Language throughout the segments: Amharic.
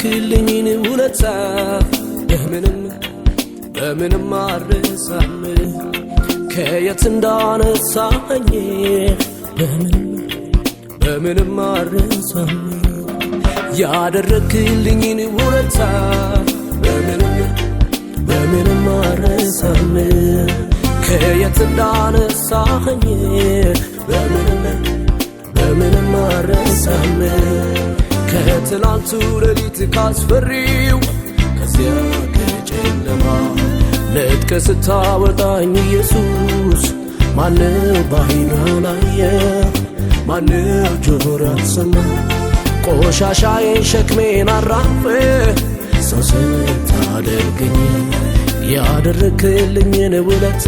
ያደረክልኝን ውለታ በምንም አልረሳም ከየት እንዳነሳኸኝ በምንም አልረሳም ያደረክልኝን ውለታ በምንም አልረሳም ከየት እንዳነሳኸኝ በምንም አልረሳም ከትላንቱ ሌሊት ካስፈሪው ከዚያ ከጨለማ ነጥቀህ ስታወጣኝ ኢየሱስ ማነው ባይኑ ያላየ ማነው ጆሮ ያልሰማ ቆሻሻዬን ሸክሜን አራግፈህ ሰው ስታደርገኝ ያደረክልኝን ውለታ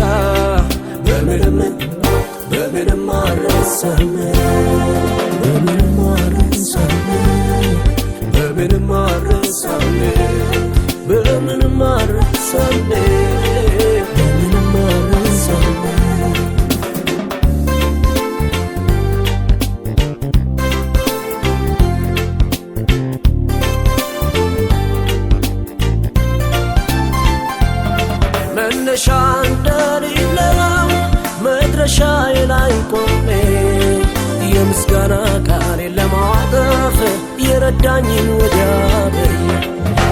በምንም አልረሳም በምንም አልረሳም በምንም አልረሳም በምንም አልረሳም በምንም አልረሳም መነሻ እንደሌለው መድረሻዬ ላይ ቆሜ የምስጋና ቃሌን ለማጠፍ የረዳኝን ወዲያብ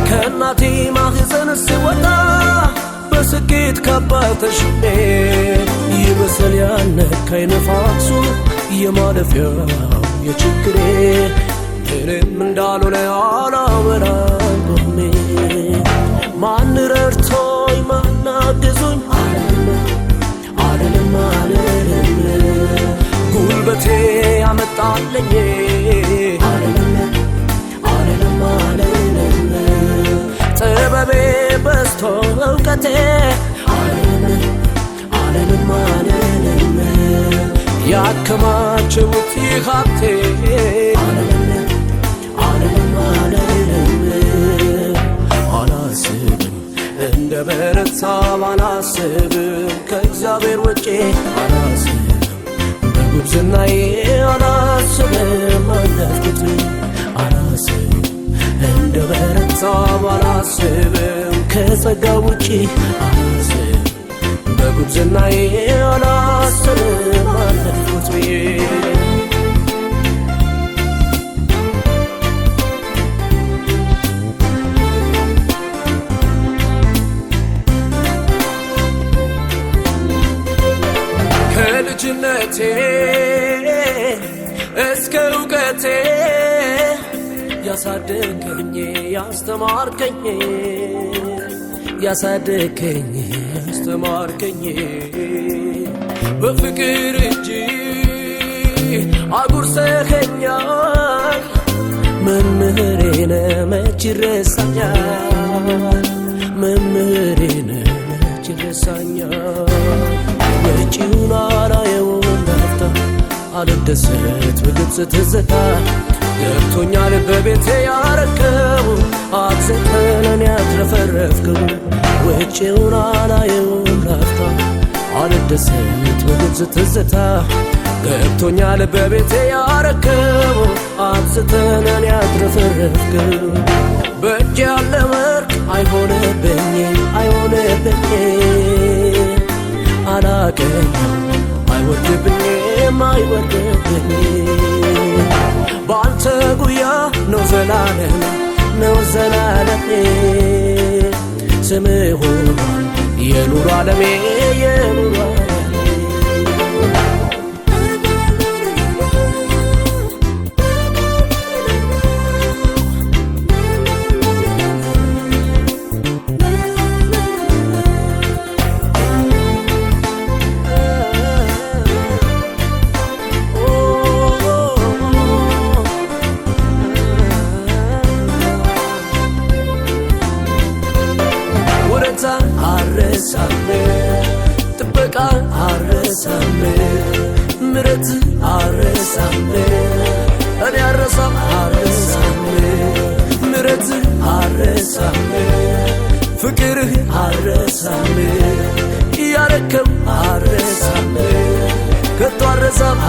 ከእናቴ ማህፀን ስወጣ በስኬት ካባ ተሽሜ ይበስል ያልነካኝ ነፋሱ የማለፊያው የችግሬ ምንም እንዳልሆነ አላወራም ቆሜ ማን ረድቶኝ ማን አግዞኝ አልልም ጉልበቴ ያመጣልኝ አልልም ጥበቤ በዝቶ እውቀቴ አልልም ያከማቸውት ሀብቴ አልልም አላስብም እንደ በረታ ባላስብም ከእግዚአብሔር ውጪ አላስብም በጉብዝናዬ አላስብም አለፍኩት አላስብም እንደ በረታ ባላስብም ከጸጋ ውጪ አላስብም በጉብዝናዬ አላስብም አለፍኩት ብዬ ከልጅነቴ እስከ እውቀቴ ያሳደገኝ ያስተማርከኝ በፍቅር እጅ አጉርሰኸኛል መምህሬ ነህ መች ይረሳኛል መምህሬ ነህ መች ይረሳኛል ወጪውን አላየውም ላፍታ አልደሰት በግብፅ ትዝታ ገብቶኛል በቤቴ ያረከቡ አትሰጠን ያትረፈረፍከው ወጪውን አላየውም ላፍታ አልደሰት በግብፅ ትዝታ ገብቶኛል በቤቴ ያረከቡ አትሰጠን ያትረፈረፍከው በእጅ ያለ ወርቅ አይሆንብኝ አላቀኝ አይወርድብኝም በአንተ ጉያ ነው ዘላለም ስምህ ሆኗል የኑሮ ዓለሜ ጥበቃ አረሳም ምረት አረሳም እኔ አረሳም ምረት አረሳም ፍቅርህ አረሳም ያረከው አረሳም ከቶ አረሳም